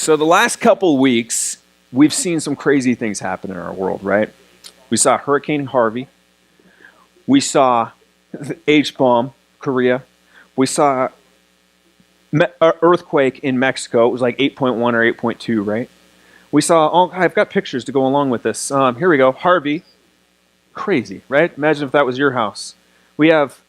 So the last couple weeks, we've seen some crazy things happen in our world, right? We saw Hurricane Harvey. We saw the H-bomb, Korea. We saw earthquake in Mexico. It was like 8.1 or 8.2, right? We saw I've got pictures to go along with this. Here we go. Harvey. Crazy, right? Imagine if that was your house. We have,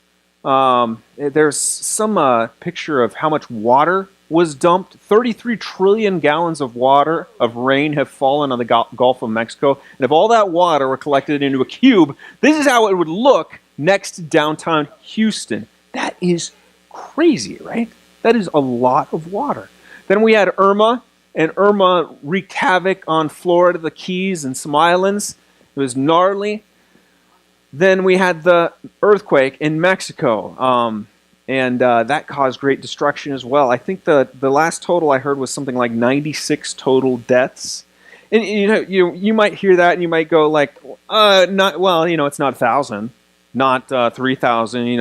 there's some picture of how much water was dumped. 33 trillion gallons of water, of rain, have fallen on the Gulf of Mexico. And if all that water were collected into a cube, this is how it would look next to downtown Houston. That is crazy, right? That is a lot of water. Then we had Irma, and Irma wreaked havoc on Florida, the Keys, and some islands. It was gnarly. Then we had the earthquake in Mexico, and that caused great destruction as well. I think the last total I heard was something like 96 total deaths. And you might hear that and you might go like, not well, it's not 1,000, not 3,000,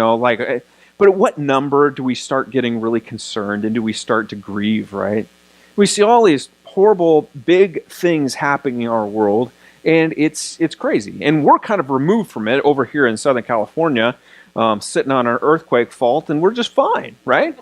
but at what number do we start getting really concerned and do we start to grieve, right? We see all these horrible big things happening in our world. And it's crazy. And we're kind of removed from it over here in Southern California, sitting on an earthquake fault, and we're just fine, right?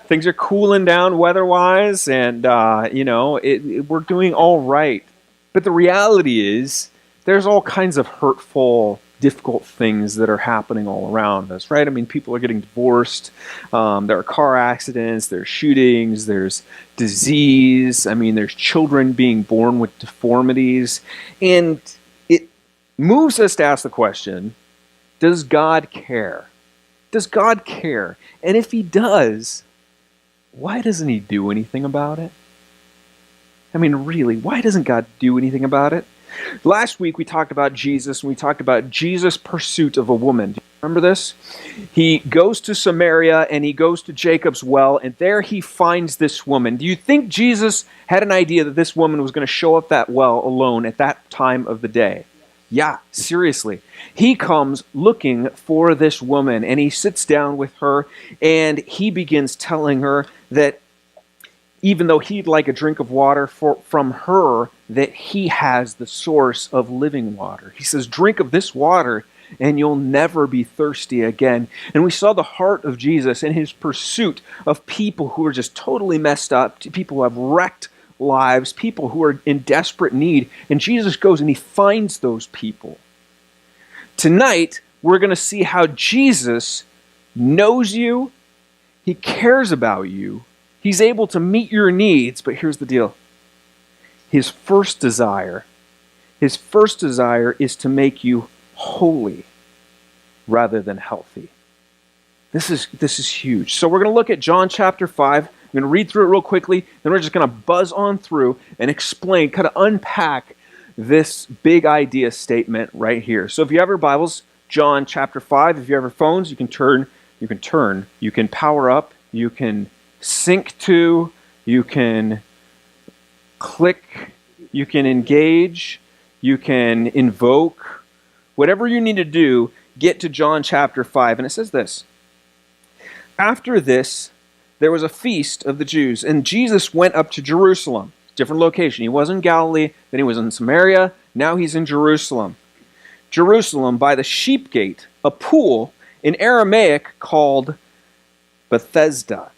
Things are cooling down weather-wise, and, we're doing all right. But the reality is there's all kinds of hurtful, difficult things that are happening all around us, right? I mean, people are getting divorced, there are car accidents, there's shootings, there's disease, there's children being born with deformities, and it moves us to ask the question, does God care? Does God care? And if he does, why doesn't he do anything about it? Really, why doesn't God do anything about it? Last week we talked about Jesus, and we talked about Jesus' pursuit of a woman. Do you remember this? He goes to Samaria, and he goes to Jacob's well, and there he finds this woman. Do you think Jesus had an idea that this woman was going to show up that well alone at that time of the day? Yeah, seriously. He comes looking for this woman, and he sits down with her, and he begins telling her that even though he'd like a drink of water from her, that he has the source of living water. He says, drink of this water and you'll never be thirsty again. And we saw the heart of Jesus in his pursuit of people who are just totally messed up, people who have wrecked lives, people who are in desperate need. And Jesus goes and he finds those people. Tonight, we're going to see how Jesus knows you, he cares about you, he's able to meet your needs, but here's the deal. His first desire is to make you holy rather than healthy. This is huge. So we're going to look at John chapter 5. I'm going to read through it real quickly, then we're just going to buzz on through and explain, kind of unpack this big idea statement right here. So if you have your Bibles, John chapter 5, if you have your phones, you can power up, you can sync to, you can click, you can engage, you can invoke, whatever you need to do, get to John chapter 5. And it says this, after this, there was a feast of the Jews, and Jesus went up to Jerusalem, different location. He was in Galilee, then he was in Samaria, now he's in Jerusalem. Jerusalem by the sheep gate, a pool in Aramaic called Bethesda,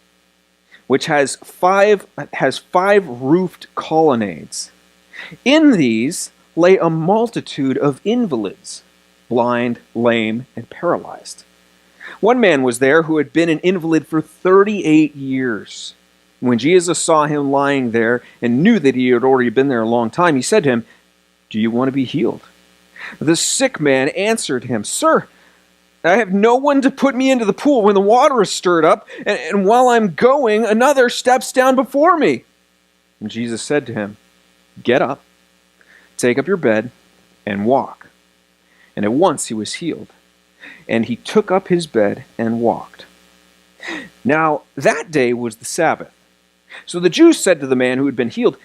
which has five roofed colonnades. In these lay a multitude of invalids, blind, lame, and paralyzed. One man was there who had been an invalid for 38 years. When Jesus saw him lying there and knew that he had already been there a long time, he said to him, "Do you want to be healed?" The sick man answered him, "Sir, I have no one to put me into the pool when the water is stirred up, and while I'm going, another steps down before me." And Jesus said to him, "Get up, take up your bed, and walk." And at once he was healed. And he took up his bed and walked. Now, that day was the Sabbath. So the Jews said to the man who had been healed,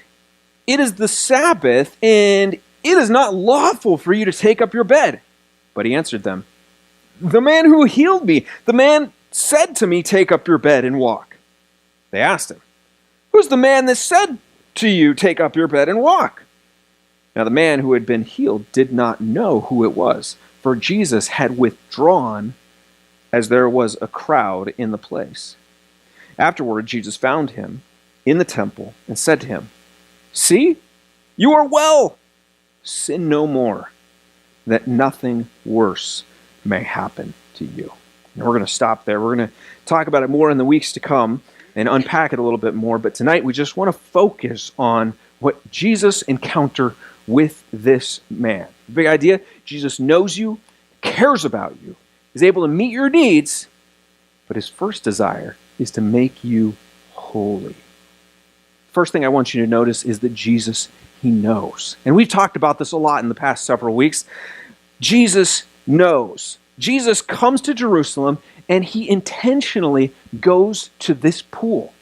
"It is the Sabbath, and it is not lawful for you to take up your bed." But he answered them, "The man who healed me, the man said to me, 'Take up your bed and walk.'" They asked him, Who's the man that said to you, 'Take up your bed and walk'?" Now the man who had been healed did not know who it was, for Jesus had withdrawn as there was a crowd in the place. Afterward, Jesus found him in the temple and said to him, "See, you are well. Sin no more, that nothing worse may happen to you." And we're going to stop there. We're going to talk about it more in the weeks to come and unpack it a little bit more. But tonight we just want to focus on what Jesus encountered with this man. The big idea: Jesus knows you, cares about you, is able to meet your needs, but his first desire is to make you holy. First thing I want you to notice is that Jesus, he knows. And we've talked about this a lot in the past several weeks. Jesus knows. Jesus comes to Jerusalem and he intentionally goes to this pool.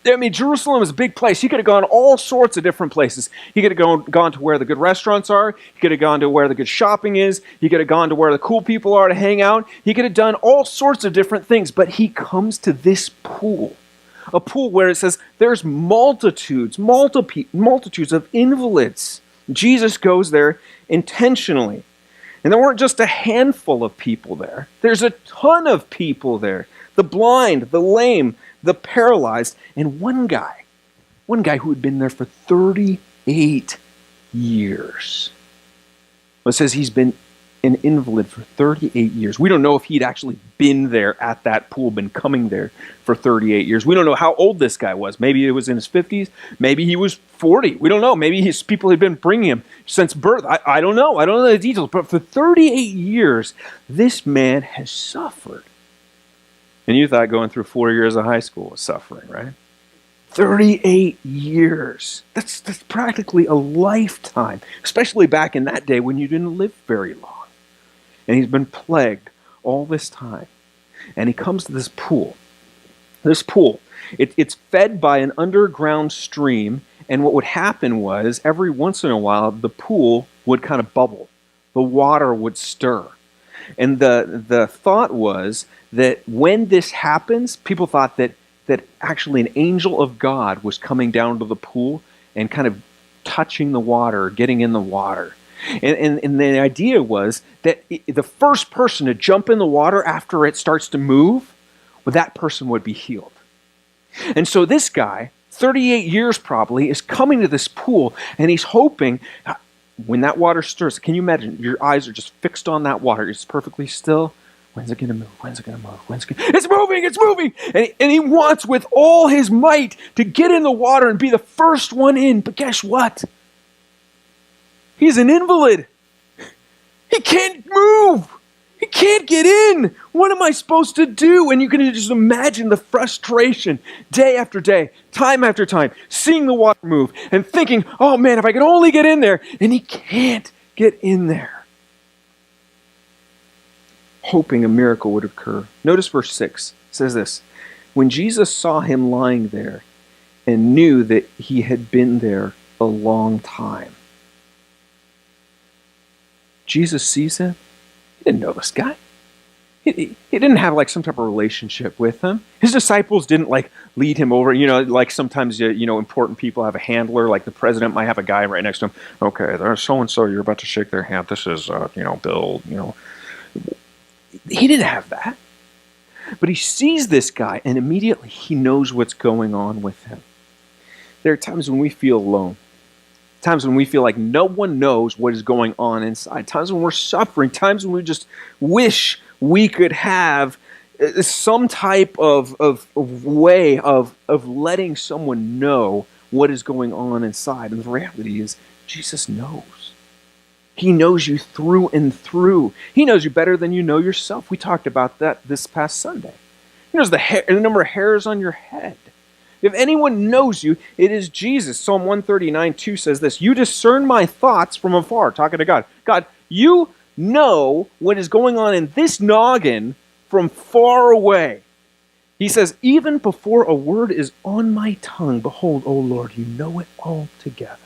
I mean, Jerusalem is a big place. He could have gone all sorts of different places. He could have gone to where the good restaurants are. He could have gone to where the good shopping is. He could have gone to where the cool people are to hang out. He could have done all sorts of different things, but he comes to this pool. A pool where it says there's multitudes of invalids. Jesus goes there intentionally. And there weren't just a handful of people there. There's a ton of people there. The blind, the lame, the paralyzed, and one guy who had been there for 38 years. Well, it says he's been an invalid for 38 years. We don't know if he'd actually been there at that pool, been coming there for 38 years. We don't know how old this guy was. Maybe it was in his 50s. Maybe he was 40. We don't know. Maybe his people had been bringing him since birth. I don't know. I don't know the details. But for 38 years, this man has suffered. And you thought going through 4 years of high school was suffering, right? 38 years. That's practically a lifetime, especially back in that day when you didn't live very long. And he's been plagued all this time. And he comes to this pool. This pool, it's fed by an underground stream. And what would happen was, every once in a while, the pool would kind of bubble. The water would stir. And the thought was that when this happens, people thought that actually an angel of God was coming down to the pool and kind of touching the water, getting in the water. And the idea was that the first person to jump in the water after it starts to move, well, that person would be healed. And so this guy, 38 years probably, is coming to this pool, and he's hoping, when that water stirs, can you imagine, your eyes are just fixed on that water, it's perfectly still. When's it going to move? When's it going to move? It's moving! It's moving! And he wants with all his might to get in the water and be the first one in. But guess what? He's an invalid. He can't move. He can't get in. What am I supposed to do? And you can just imagine the frustration day after day, time after time, seeing the water move and thinking, oh man, if I could only get in there. And he can't get in there. Hoping a miracle would occur. Notice verse 6. It says this: when Jesus saw him lying there and knew that he had been there a long time. Jesus sees him. He didn't know this guy. He didn't have like some type of relationship with him. His disciples didn't like lead him over. You know, like sometimes, important people have a handler, like the president might have a guy right next to him. Okay, there's so-and-so, you're about to shake their hand. This is, Bill, He didn't have that. But he sees this guy and immediately he knows what's going on with him. There are times when we feel alone. Times when we feel like no one knows what is going on inside. Times when we're suffering. Times when we just wish we could have some type of way of letting someone know what is going on inside. And the reality is, Jesus knows. He knows you through and through. He knows you better than you know yourself. We talked about that this past Sunday. He knows the number of hairs on your head. If anyone knows you, it is Jesus. Psalm 139:2 says this: you discern my thoughts from afar, talking to God. God, you know what is going on in this noggin from far away. He says, even before a word is on my tongue, behold, O Lord, you know it all together.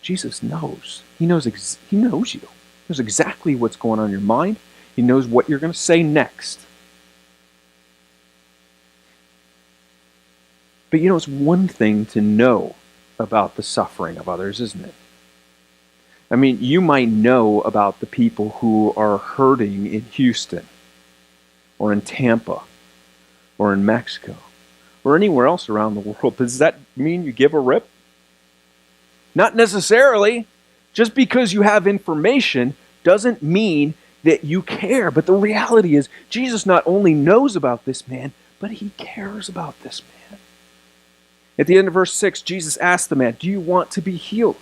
Jesus knows. He knows you. He knows exactly what's going on in your mind. He knows what you're going to say next. But it's one thing to know about the suffering of others, isn't it? I mean, you might know about the people who are hurting in Houston or in Tampa or in Mexico or anywhere else around the world. Does that mean you give a rip? Not necessarily. Just because you have information doesn't mean that you care. But the reality is, Jesus not only knows about this man, but he cares about this man. At the end of verse 6, Jesus asked the man, "Do you want to be healed?"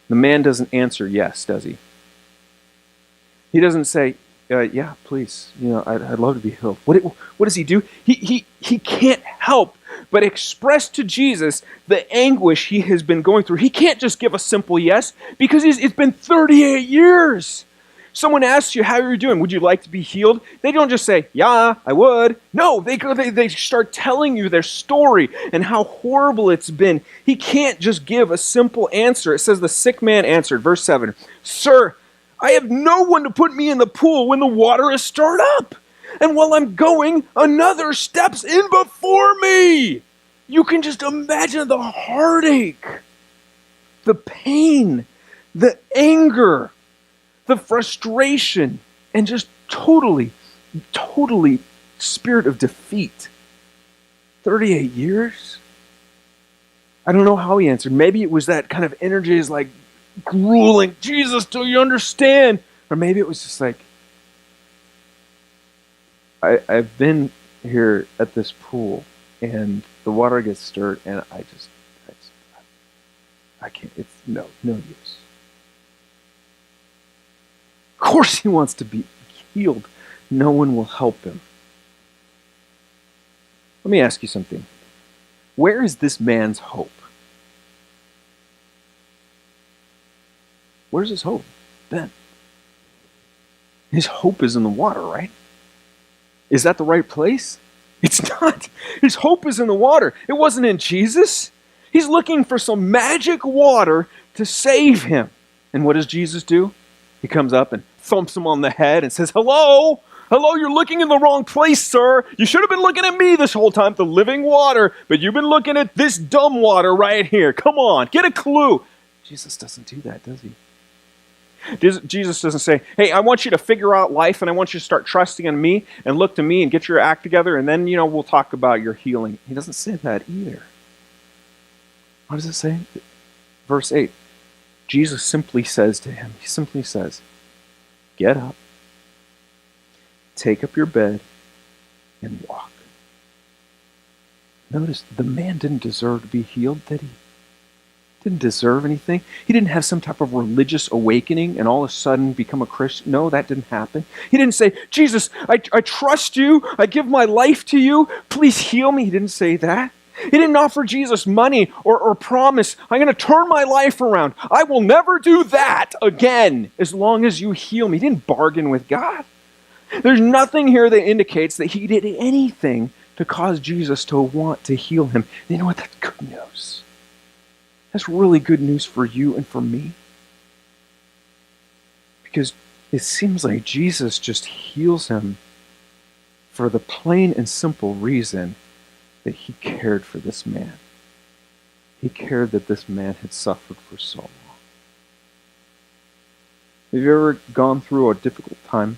The man doesn't answer yes, does he? He doesn't say, yeah, please, I'd love to be healed. What does he do? He can't help but express to Jesus the anguish he has been going through. He can't just give a simple yes, because it's been 38 years. Someone asks you how you're doing. Would you like to be healed? They don't just say, yeah, I would. No, they start telling you their story and how horrible it's been. He can't just give a simple answer. It says the sick man answered, verse 7, "Sir, I have no one to put me in the pool when the water is stirred up. And while I'm going, another steps in before me." You can just imagine the heartache, the pain, the anger, the frustration, and just totally spirit of defeat. 38 years? I don't know how he answered. Maybe it was that kind of energy is like grueling. "Jesus, do you understand?" Or maybe it was just like, I've been here at this pool and the water gets stirred and I can't, it's no use. Of course he wants to be healed. No one will help him. Let me ask you something. Where is this man's hope? Where's his hope then? His hope is in the water, right? Is that the right place? It's not. His hope is in the water. It wasn't in Jesus. He's looking for some magic water to save him. And what does Jesus do? He comes up and thumps him on the head and says, Hello, you're looking in the wrong place, sir. You should have been looking at me this whole time, the living water, but you've been looking at this dumb water right here. Come on, get a clue." Jesus doesn't do that, does he? Jesus doesn't say, "Hey, I want you to figure out life and I want you to start trusting in me and look to me and get your act together and then, we'll talk about your healing." He doesn't say that either. What does it say? Verse 8. Jesus simply says to him, "Get up, take up your bed, and walk." Notice, the man didn't deserve to be healed, did he? Didn't deserve anything. He didn't have some type of religious awakening and all of a sudden become a Christian. No, that didn't happen. He didn't say, "Jesus, I trust you. I give my life to you. Please heal me." He didn't say that. He didn't offer Jesus money or promise, "I'm going to turn my life around. I will never do that again as long as you heal me." He didn't bargain with God. There's nothing here that indicates that he did anything to cause Jesus to want to heal him. You know what? That's good news. That's really good news for you and for me. Because it seems like Jesus just heals him for the plain and simple reason that he cared for this man. He cared that this man had suffered for so long. Have you ever gone through a difficult time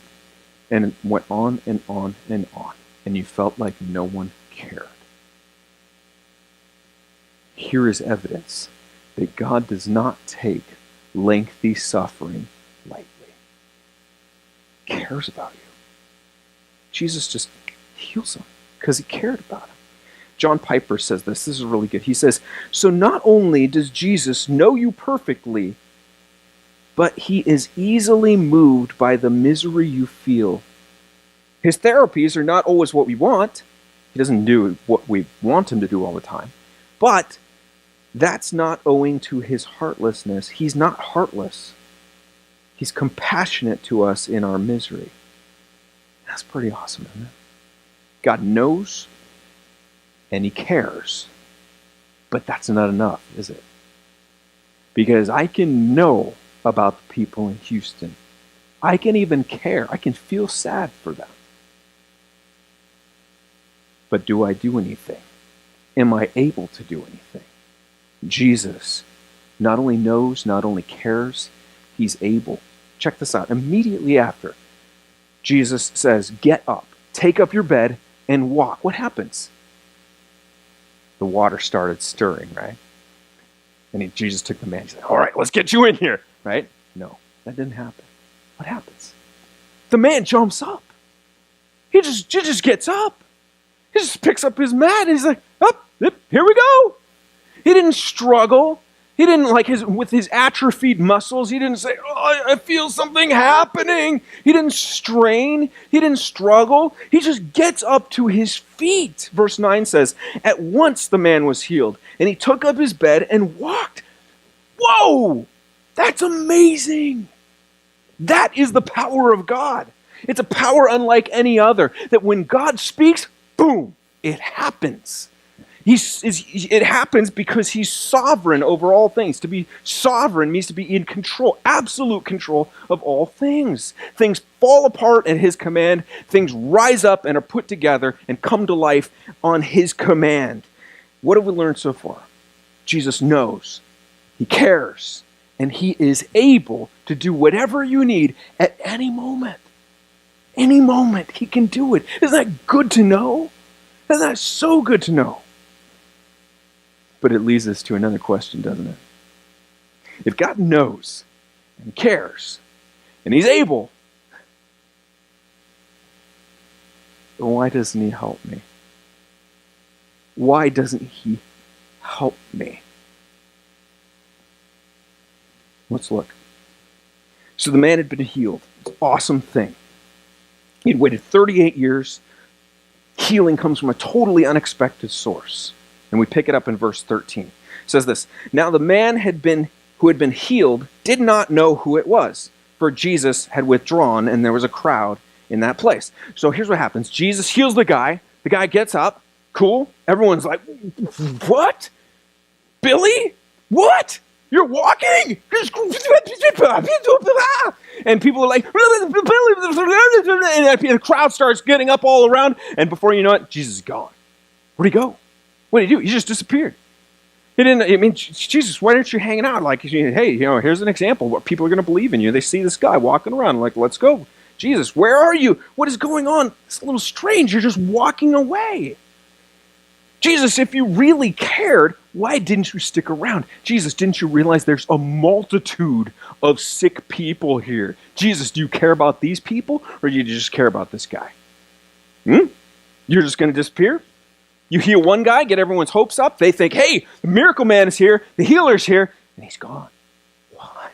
and it went on and on and on, and you felt like no one cared? Here is evidence that God does not take lengthy suffering lightly. He cares about you. Jesus just heals him because he cared about him. John Piper says this. This is really good. He says, "So not only does Jesus know you perfectly, but he is easily moved by the misery you feel. His therapies are not always what we want. He doesn't do what we want him to do all the time. But that's not owing to his heartlessness. He's not heartless. He's compassionate to us in our misery." That's pretty awesome, isn't it? God knows and he cares. But that's not enough, is it? Because I can know about the people in Houston. I can even care. I can feel sad for them. But do I do anything? am I able to do anything? Jesus not only knows, not only cares, he's able. Check this out. Immediately after, Jesus says, get up, take up your bed, and walk. What happens? The water started stirring, right? And Jesus took the man. He said, all right, let's get you in here, right? No, that didn't happen. What happens? The man jumps up. He just gets up. He just picks up his mat and he's like, up, here we go. He didn't struggle. He didn't, with his atrophied muscles, he didn't say, oh, I feel something happening. He didn't strain. He didn't struggle. He just gets up to his feet. Verse 9 says, at once the man was healed, and he took up his bed and walked. Whoa! That's amazing. That is the power of God. It's a power unlike any other, that when God speaks, boom, it happens. It happens because he's sovereign over all things. To be sovereign means to be in control, absolute control of all things. Things fall apart at his command. Things rise up and are put together and come to life on his command. What have we learned so far? Jesus knows, he cares, and he is able to do whatever you need at any moment. Any moment, he can do it. Isn't that good to know? Isn't that so good to know? But it leads us to another question, doesn't it? If God knows and cares and he's able, then why doesn't he help me? Why doesn't he help me? Let's look. So the man had been healed. It's an awesome thing. He'd waited 38 years. Healing comes from a totally unexpected source. And we pick it up in verse 13. It says this, now the man who had been healed did not know who it was, for Jesus had withdrawn and there was a crowd in that place. So here's what happens. Jesus heals the guy. The guy gets up. Cool. Everyone's like, what? Billy? What? You're walking? And people are like, and the crowd starts getting up all around. And before you know it, Jesus is gone. Where'd he go? What did he do? He just disappeared. He didn't. I mean, Jesus, why aren't you hanging out? Like, hey, here's an example. What people are going to believe in you. They see this guy walking around, like, let's go. Jesus, where are you? What is going on? It's a little strange. You're just walking away. Jesus, if you really cared, why didn't you stick around? Jesus, didn't you realize there's a multitude of sick people here? Jesus, do you care about these people, or do you just care about this guy? You're just going to disappear? You heal one guy, get everyone's hopes up. They think, hey, the miracle man is here, the healer's here, and he's gone. What?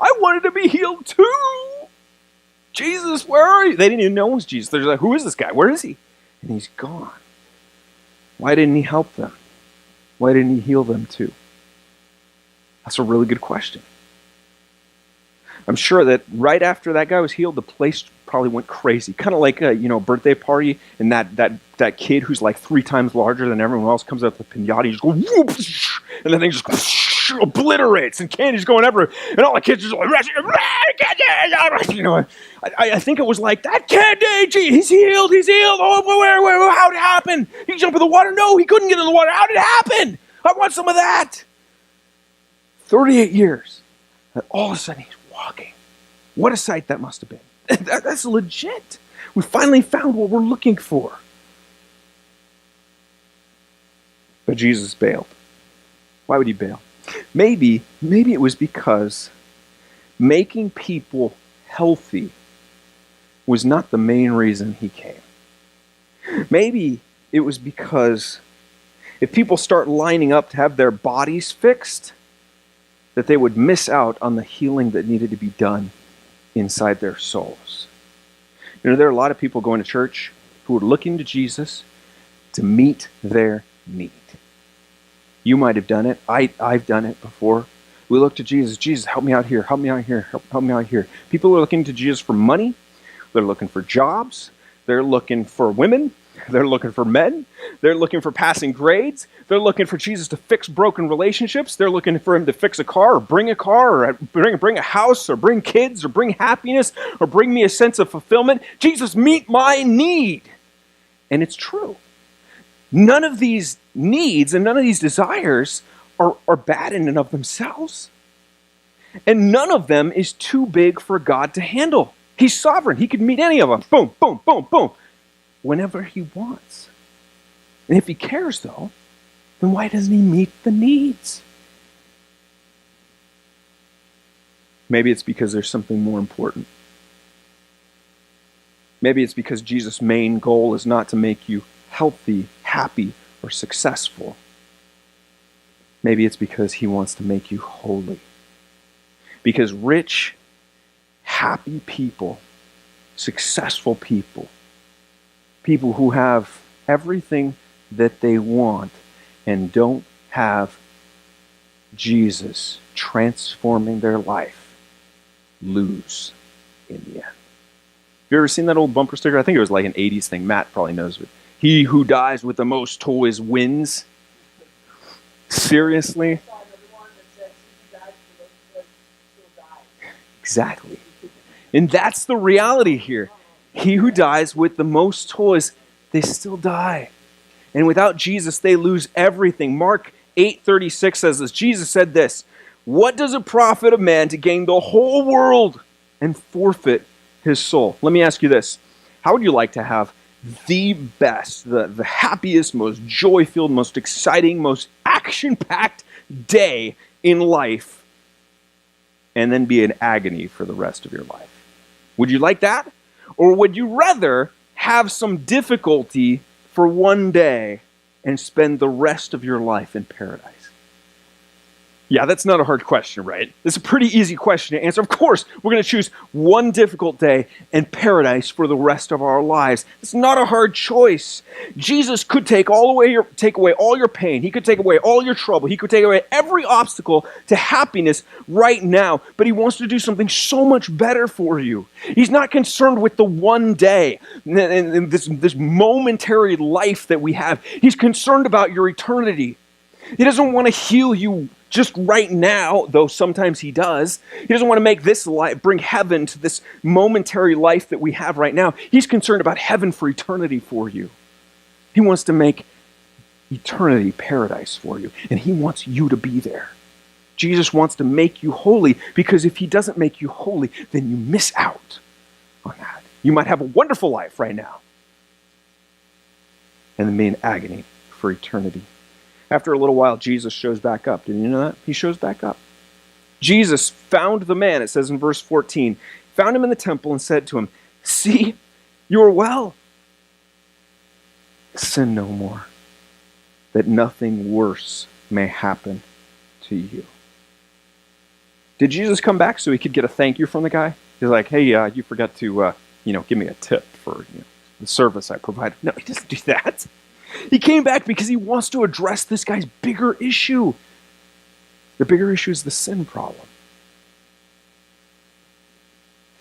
I wanted to be healed too. Jesus, where are you? They didn't even know it was Jesus. They're like, who is this guy? Where is he? And he's gone. Why didn't he help them? Why didn't he heal them too? That's a really good question. I'm sure that right after that guy was healed, the place probably went crazy. Kind of like a birthday party, and that kid who's like 3 times larger than everyone else comes out with the pinata, just go whoop, and the thing just obliterates, and candy's going everywhere, and all the kids just like, I think it was like, that candy, gee, he's healed. Oh, where, how'd it happen? He jumped in the water? No, he couldn't get in the water. How did it happen? I want some of that. 38 years, and all of a sudden he's walking. What a sight that must have been. That's legit. We finally found what we're looking for. But Jesus bailed. Why would he bail? Maybe it was because making people healthy was not the main reason he came. Maybe it was because if people start lining up to have their bodies fixed, that they would miss out on the healing that needed to be done inside their souls. There are a lot of people going to church who are looking to Jesus to meet their need. You might have done it. I've done it before. We look to Jesus. Jesus, help me out here. Help me out here. Help me out here. People are looking to Jesus for money. They're looking for jobs. They're looking for women. They're looking for men. They're looking for passing grades. They're looking for Jesus to fix broken relationships. They're looking for him to fix a car, or bring a house, or bring kids, or bring happiness, or bring me a sense of fulfillment. Jesus, meet my need. And it's true. None of these needs and none of these desires are bad in and of themselves. And none of them is too big for God to handle. He's sovereign. He could meet any of them. Boom, boom, boom, boom. Whenever he wants. And if he cares, though, then why doesn't he meet the needs? Maybe it's because there's something more important. Maybe it's because Jesus' main goal is not to make you healthy, happy, or successful. Maybe it's because he wants to make you holy. Because rich, happy people, successful people, people who have everything that they want and don't have Jesus transforming their life, lose in the end. Have you ever seen that old bumper sticker? I think it was like an 80s thing. Matt probably knows it. He who dies with the most toys wins. Seriously? Exactly. And that's the reality here. He who dies with the most toys, they still die. And without Jesus, they lose everything. Mark 8:36 says this. Jesus said this, "What does it profit a man to gain the whole world and forfeit his soul?" Let me ask you this. How would you like to have the best, the happiest, most joy-filled, most exciting, most action-packed day in life and then be in agony for the rest of your life? Would you like that? Or would you rather have some difficulty for one day and spend the rest of your life in paradise? Yeah, that's not a hard question, right? It's a pretty easy question to answer. Of course, we're going to choose one difficult day and paradise for the rest of our lives. It's not a hard choice. Jesus could take away all your pain. He could take away all your trouble. He could take away every obstacle to happiness right now. But he wants to do something so much better for you. He's not concerned with the one day and this momentary life that we have. He's concerned about your eternity. He doesn't want to heal you just right now, though sometimes he does. He doesn't want to make this life, bring heaven to this momentary life that we have right now. He's concerned about heaven for eternity for you. He wants to make eternity paradise for you, and he wants you to be there. Jesus wants to make you holy, because if he doesn't make you holy, then you miss out on that. You might have a wonderful life right now, and then be in agony for eternity. After a little while, Jesus shows back up. Did you know that? He shows back up. Jesus found the man, it says in verse 14, found him in the temple and said to him, "See, you are well. Sin no more, that nothing worse may happen to you." Did Jesus come back so he could get a thank you from the guy? He's like, "Hey, you forgot to, give me a tip for the service I provided." No, he doesn't do that. He came back because he wants to address this guy's bigger issue. The bigger issue is the sin problem.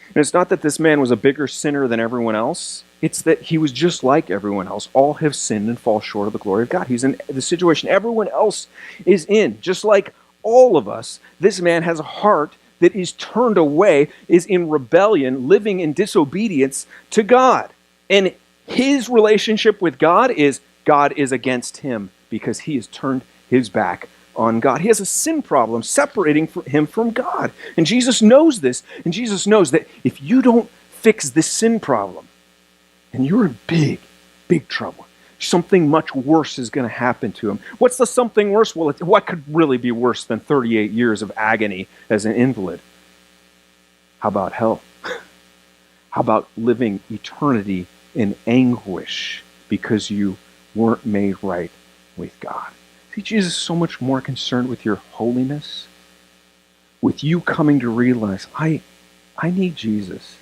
And it's not that this man was a bigger sinner than everyone else. It's that he was just like everyone else. All have sinned and fall short of the glory of God. He's in the situation everyone else is in. Just like all of us, this man has a heart that is turned away, is in rebellion, living in disobedience to God. And his relationship with God is against him because he has turned his back on God. He has a sin problem separating him from God. And Jesus knows this. And Jesus knows that if you don't fix this sin problem, then you're in big, big trouble. Something much worse is going to happen to him. What's the something worse? Well, what could really be worse than 38 years of agony as an invalid? How about hell? How about living eternity in anguish because you weren't made right with God? See, Jesus is so much more concerned with your holiness, with you coming to realize, I need Jesus.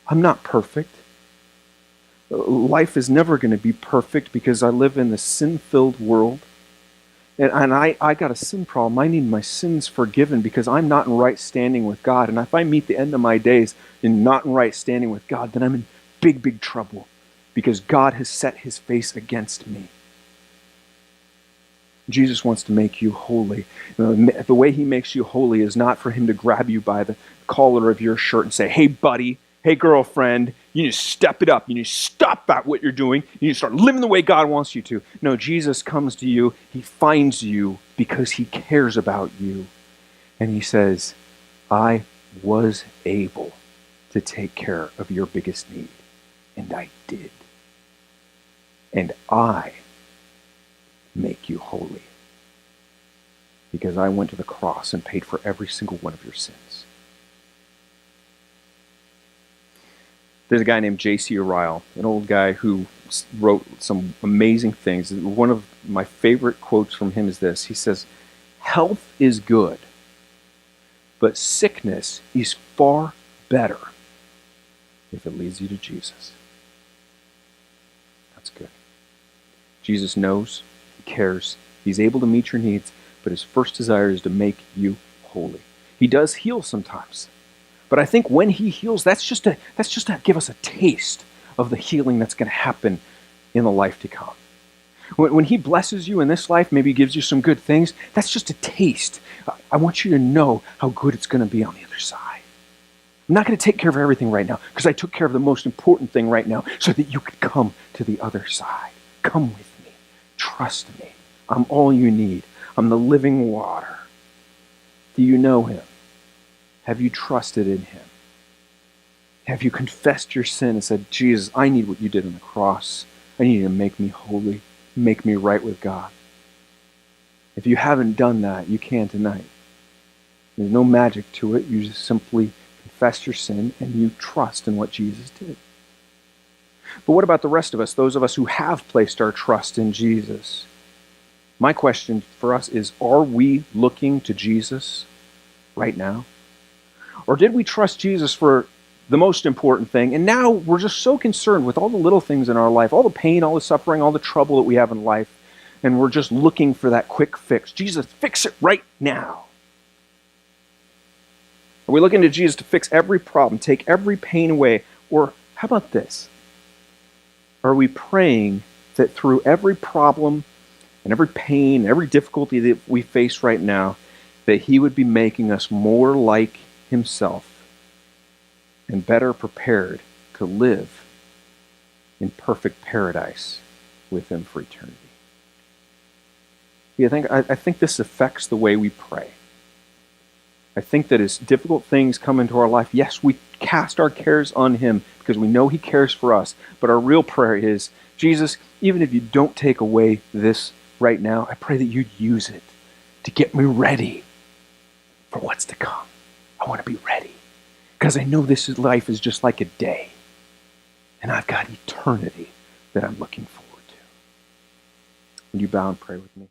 I'm not perfect. Life is never going to be perfect because I live in this sin-filled world. And I got a sin problem. I need my sins forgiven because I'm not in right standing with God. And if I meet the end of my days in not in right standing with God, then I'm in big, big trouble because God has set his face against me. Jesus wants to make you holy. The way he makes you holy is not for him to grab you by the collar of your shirt and say, "Hey, buddy, Hey, girlfriend, you need to step it up. You need to stop that what you're doing. You need to start living the way God wants you to. No, Jesus comes to you. He finds you because he cares about you. And he says, I was able to take care of your biggest need. And I did. And I make you holy. Because I went to the cross and paid for every single one of your sins. There's a guy named J.C. Ryle, an old guy who wrote some amazing things. One of my favorite quotes from him is this. He says, health is good, but sickness is far better if it leads you to Jesus. That's good. Jesus knows, he cares, he's able to meet your needs, but his first desire is to make you holy. He does heal sometimes. But I think when he heals, that's just to give us a taste of the healing that's going to happen in the life to come. When he blesses you in this life, maybe gives you some good things, that's just a taste. I want you to know how good it's going to be on the other side. I'm not going to take care of everything right now because I took care of the most important thing right now so that you could come to the other side. Come with me. Trust me. I'm all you need. I'm the living water. Do you know him? Have you trusted in him? Have you confessed your sin and said, Jesus, I need what you did on the cross. I need you to make me holy, make me right with God. If you haven't done that, you can tonight. There's no magic to it. You just simply confess your sin and you trust in what Jesus did. But what about the rest of us, those of us who have placed our trust in Jesus? My question for us is, are we looking to Jesus right now? Or did we trust Jesus for the most important thing, and now we're just so concerned with all the little things in our life, all the pain, all the suffering, all the trouble that we have in life, and we're just looking for that quick fix. Jesus, fix it right now. Are we looking to Jesus to fix every problem, take every pain away? Or how about this? Are we praying that through every problem and every pain, every difficulty that we face right now, that he would be making us more like himself and better prepared to live in perfect paradise with him for eternity? I think this affects the way we pray. I think that as difficult things come into our life, yes, we cast our cares on him because we know he cares for us. But our real prayer is, Jesus, even if you don't take away this right now, I pray that you'd use it to get me ready for what's to come. I want to be ready because I know life is just like a day, and I've got eternity that I'm looking forward to. Would you bow and pray with me?